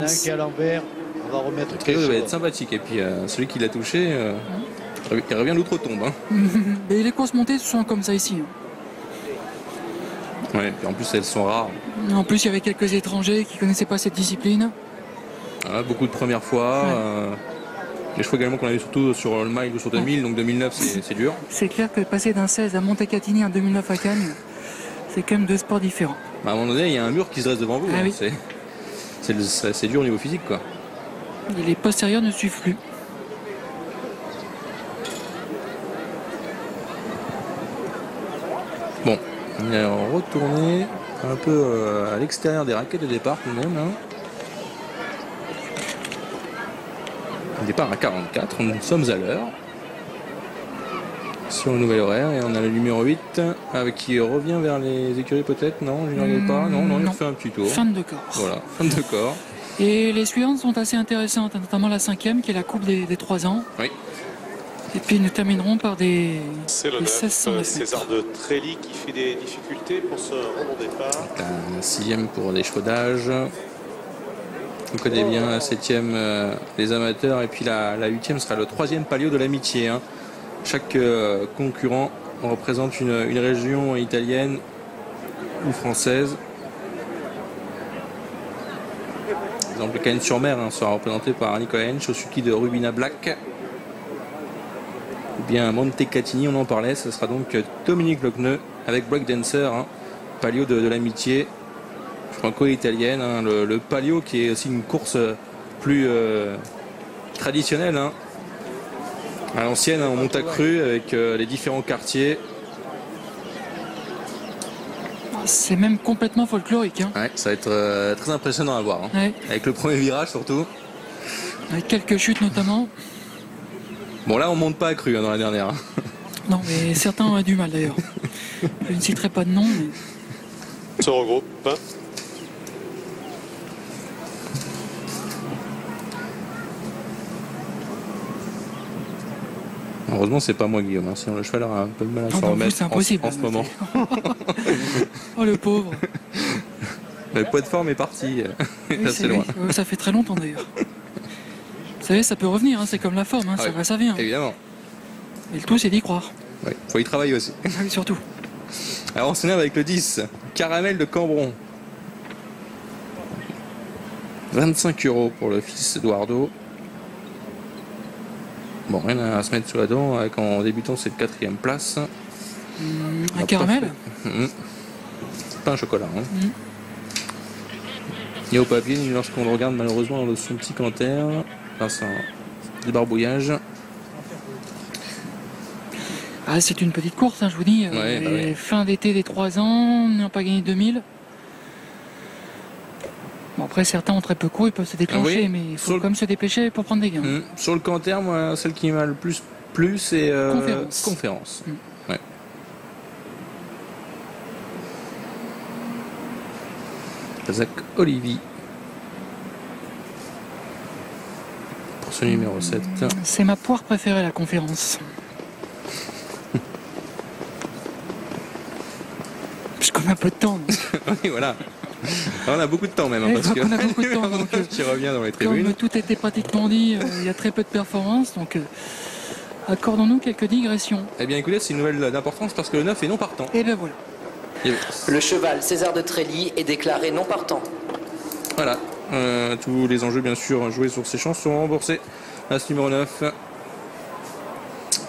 Qui est à l'envers, on va remettre. Le trio devait être sympathique. Et puis celui qui l'a touché, il revient d'outre-tombe. Hein. Mais les courses montées sont comme ça ici. Ouais, et en plus elles sont rares. En plus, il y avait quelques étrangers qui ne connaissaient pas cette discipline. Voilà, beaucoup de premières fois. Ouais. Les chevaux également qu'on a eu surtout sur le mile ou sur 2000, donc 2009 c'est dur. C'est clair que passer d'un 16 à Montecatini en 2009 à Cannes, c'est quand même deux sports différents. Bah, à un moment donné, il y a un mur qui se dresse devant vous. Ah hein. oui. C'est dur au niveau physique, quoi. Et les postérieurs ne suivent plus. Bon, on est retourné un peu à l'extérieur des raquettes de départ tout de même. Hein. Départ à 44, nous sommes à l'heure. Sur le nouvel horaire, et on a le numéro 8 qui revient vers les écuries peut-être. Non, je ne regarde pas. Non, il fait un petit tour. Fin de corps. Voilà, fin de corps. Et les suivantes sont assez intéressantes, notamment la 5e qui est la coupe des 3 ans. Oui. Et puis nous terminerons par des C'est le 9, César de Trély qui fait des difficultés pour ce rebond départ. La 6e pour des chevaux d'âge. On connaît bien la 7e les amateurs, et puis la 8e sera le 3e palio de l'amitié. Hein. Chaque concurrent représente une région italienne ou française. Par exemple, Cannes-sur-Mer sera représenté par Nico Hench, au suki de Rubina Black. Ou bien Montecatini, on en parlait, ce sera donc Dominique Lochneux avec Breakdancer, palio de l'amitié franco-italienne. Le palio qui est aussi une course plus traditionnelle. À l'ancienne, en Montacru, avec les différents quartiers. C'est même complètement folklorique. Hein. Ouais, ça va être très impressionnant à voir. Hein. Ouais. Avec le premier virage surtout. Avec quelques chutes notamment. Bon, là on monte pas à cru dans la dernière. Non, mais certains ont du mal d'ailleurs. Je ne citerai pas de nom. Mais... Se regroupe. Heureusement c'est pas moi Guillaume, sinon le cheval aura un peu de mal à s'en remettre en ce moment. Oh le pauvre. Le poids de forme est parti. Oui, c'est loin. Ça fait très longtemps d'ailleurs. Vous savez, ça peut revenir, c'est comme la forme, ça va, ça vient. Évidemment. Et le tout c'est d'y croire. Oui, faut y travailler aussi. Oui, surtout. Alors on s'énerve avec le 10, Caramel de Cambron. 25 € pour le fils Eduardo. Bon, rien à se mettre sous la dent, en débutant c'est le 4e place. Un caramel Pas un chocolat. Ni au papier, ni lorsqu'on le regarde malheureusement dans son petit canter. Enfin, c'est du barbouillage. Ah, c'est une petite course, je vous dis. Ouais. Fin d'été des 3 ans, n'ayant pas gagné 2000. Bon, après, certains ont très peu couru, ils peuvent se déclencher, mais il faut quand même se dépêcher pour prendre des gains. Sur le canter, moi, celle qui m'a le plus plu, c'est Conférence. Ouais. Zach Olivier. Pour ce numéro 7. C'est ma poire préférée, la Conférence. Puisqu'on a peu de temps. Oui, voilà. Alors, on a beaucoup de temps même. Parce on a beaucoup de temps. Donc, tu reviens dans les tribunes. Comme tout était pratiquement dit, il y a très peu de performances. Donc, accordons-nous quelques digressions. Eh bien, écoutez, c'est une nouvelle d'importance parce que le 9 est non partant. Et ben voilà. Le cheval César de Trély est déclaré non partant. Voilà. Tous les enjeux, bien sûr, joués sur ces chances sont remboursés. Là, ce numéro 9.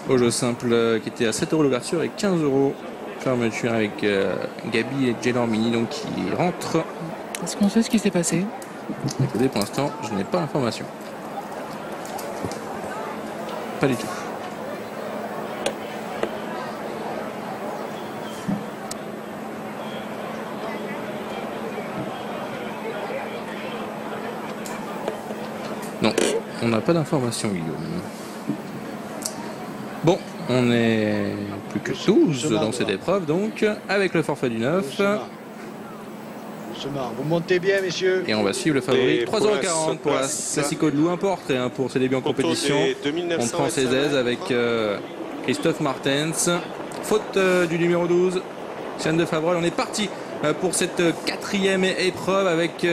Au jeu simple qui était à 7 € l'ouverture et 15 € fermeture avec Gabi et Jaylor Mini donc qui rentrent. Est-ce qu'on sait ce qui s'est passé? Écoutez, pour l'instant, je n'ai pas l'information. Pas du tout. Non, on n'a pas d'information, Guillaume. Bon, on est plus que 12 dans cette épreuve, donc, avec le forfait du 9. Vous montez bien, messieurs. Et on va suivre le favori. 3,40 € pour la Classico de Lou, un portrait pour ses débuts en compétition. On prend ses aises avec Christophe Martens. Faute du numéro 12, Siane de Favrol. On est parti pour cette quatrième épreuve avec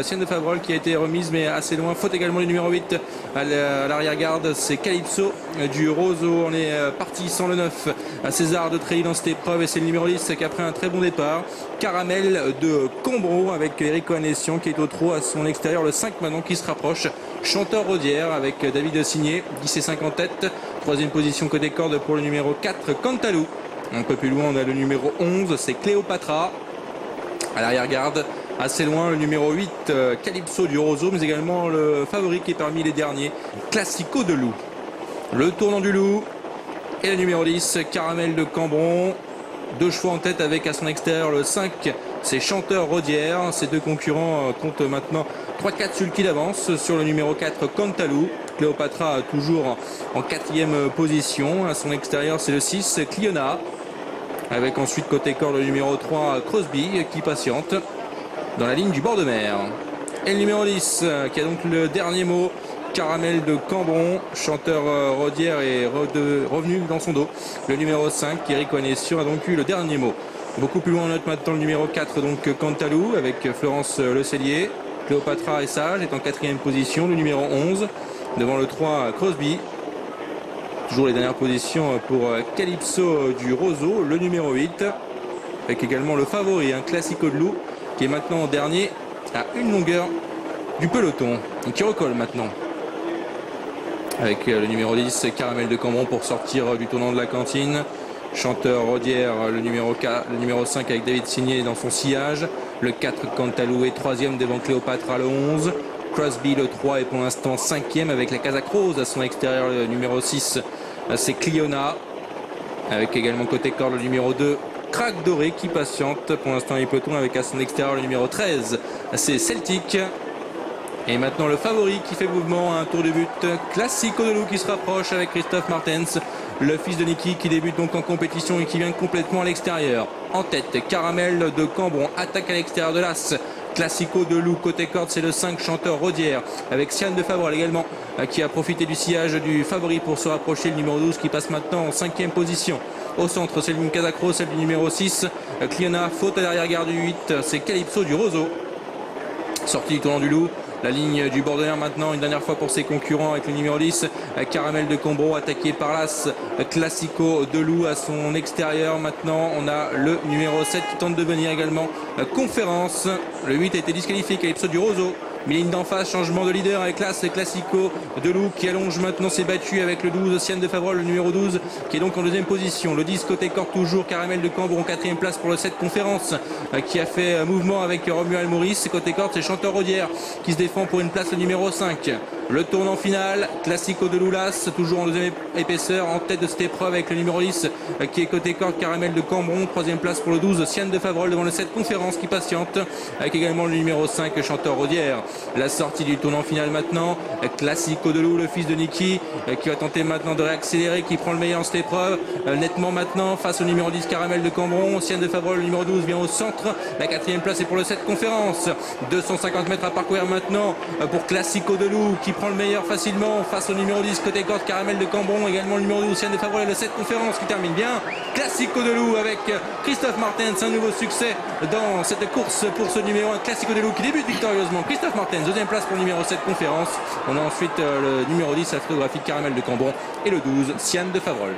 Sienne de Favrol qui a été remise mais assez loin. Faute également du numéro 8 à l'arrière-garde, c'est Calypso du Roseau. On est parti sans le 9 à César de Trély dans cette épreuve et c'est le numéro 10 qui a pris un très bon départ. Caramel de Combron avec Eric Coanessian qui est au trot à son extérieur, le 5 maintenant qui se rapproche. Chanteur Rodière avec David Signé, 10 et 5 en tête. Troisième position côté corde pour le numéro 4 Cantalou. Un peu plus loin on a le numéro 11, c'est Cléopatra. À l'arrière-garde, assez loin le numéro 8 Calypso du Roseau, mais également le favori qui est parmi les derniers, Classico de Loup. Le tournant du Loup et le numéro 10 Caramel de Cambron. Deux chevaux en tête avec à son extérieur le 5, c'est Chanteur Rodière. Ces deux concurrents comptent maintenant 3-4 sulky d'avance sur le numéro 4 Cantalou. Cléopatra toujours en quatrième position. À son extérieur c'est le 6 Cliona. Avec ensuite côté corde le numéro 3 Crosby qui patiente dans la ligne du bord de mer. Et le numéro 10 qui a donc le dernier mot, Caramel de Cambron. Chanteur Rodière est revenu dans son dos. Le numéro 5 Eric Coanessian a donc eu le dernier mot. Beaucoup plus loin on note maintenant le numéro 4 donc Cantalou avec Florence Le Cellier. Cléopatra et Sage est en quatrième position. Le numéro 11 devant le 3 Crosby. Toujours les dernières positions pour Calypso du Roseau, le numéro 8. Avec également le favori, un Classico de Loup, qui est maintenant en dernier à une longueur du peloton. Et qui recolle maintenant. Avec le numéro 10, Caramel de Cambron pour sortir du tournant de la cantine. Chanteur Rodière, le numéro 5 avec David Signé dans son sillage. Le 4 Cantalou est troisième devant Cléopatra, le 11. Crosby le 3 est pour l'instant 5e avec la Casaque Rose à son extérieur. Le numéro 6 c'est Cliona avec également côté corde le numéro 2 Crac Doré qui patiente pour l'instant les pelotons avec à son extérieur le numéro 13 c'est Celtic. Et maintenant le favori qui fait mouvement à un tour de but, Classico de Loup qui se rapproche avec Christophe Martens, le fils de Niki qui débute donc en compétition et qui vient complètement à l'extérieur. En tête, Caramel de Cambron attaque à l'extérieur de l'As. Classico de Loup côté corde c'est le 5 Chanteur Rodière avec Sienne de Favrol également qui a profité du sillage du favori pour se rapprocher. Le numéro 12 qui passe maintenant en 5e position. Au centre c'est le Casacro, celle du numéro 6 Cliona, faute à l'arrière-garde du 8 c'est Calypso du Roseau. Sortie du tournant du Loup. La ligne du bord de mer maintenant, une dernière fois pour ses concurrents avec le numéro 10, Caramel de Cambron attaqué par l'As, Classico de Loup à son extérieur. Maintenant, on a le numéro 7 qui tente de venir également. Conférence, le 8 a été disqualifié, Calypso du Roseau. Mais ligne d'en face, changement de leader avec l'As et Classico de Loup qui allonge maintenant ses battus avec le 12, Sienne de Favrol, le numéro 12 qui est donc en deuxième position. Le 10 côté corde toujours, Caramel de Cambron, quatrième place pour le 7 Conférence qui a fait mouvement avec Romuald Maurice. Côté corde, c'est Chanteur Rodière qui se défend pour une place le numéro 5. Le tournant final, Classico de Loulas, toujours en deuxième épaisseur, en tête de cette épreuve avec le numéro 10 qui est côté corde, Caramel de Cambron. Troisième place pour le 12, Sienne de Favrol devant le 7 Conférence qui patiente avec également le numéro 5, Chanteur Rodière. La sortie du tournant final maintenant, Classico de Loup, le fils de Niki qui va tenter maintenant de réaccélérer, qui prend le meilleur en cette épreuve, nettement maintenant face au numéro 10 Caramel de Cambron. Sienne de Favrol, le numéro 12 vient au centre, la quatrième place est pour le 7 Conférence. 250 mètres à parcourir maintenant pour Classico de Loup qui prend le meilleur facilement face au numéro 10 côté corde, Caramel de Cambron, également le numéro 12 Sienne de Favrol et le 7 Conférence qui termine bien. Classico de Loup avec Christophe Martens, un nouveau succès dans cette course pour ce numéro 1 Classico de Loup qui débute victorieusement. Christophe Martens, deuxième place pour le numéro 7 Conférence. On a ensuite le numéro 10 la photographie Caramel de Cambron et le 12 Sienne de Favrol.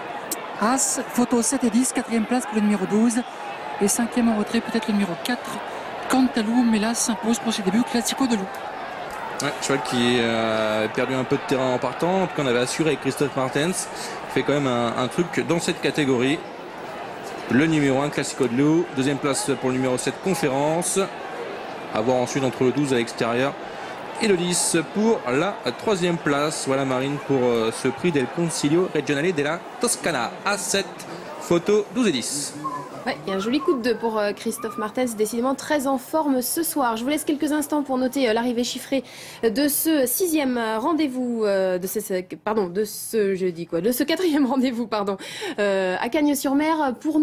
As, photo 7 et 10, quatrième place pour le numéro 12 et cinquième en retrait peut-être le numéro 4 Cantalou, mais là s'impose pour ses débuts Classico de Loup. Ouais, cheval qui a perdu un peu de terrain en partant. En tout cas, on avait assuré avec Christophe Martens. Il fait quand même un truc dans cette catégorie. Le numéro 1 Classico de Loup. Deuxième place pour le numéro 7 Conférence. À voir ensuite entre le 12 à l'extérieur et le 10 pour la troisième place. Voilà Marine pour ce prix del Consiglio Regionale della Toscana. A7, photo 12 et 10. Ouais, il y a un joli coup de 2 pour Christophe Martens, décidément très en forme ce soir. Je vous laisse quelques instants pour noter l'arrivée chiffrée de ce sixième rendez-vous, de ce quatrième rendez-vous, à Cagnes-sur-Mer pour nous.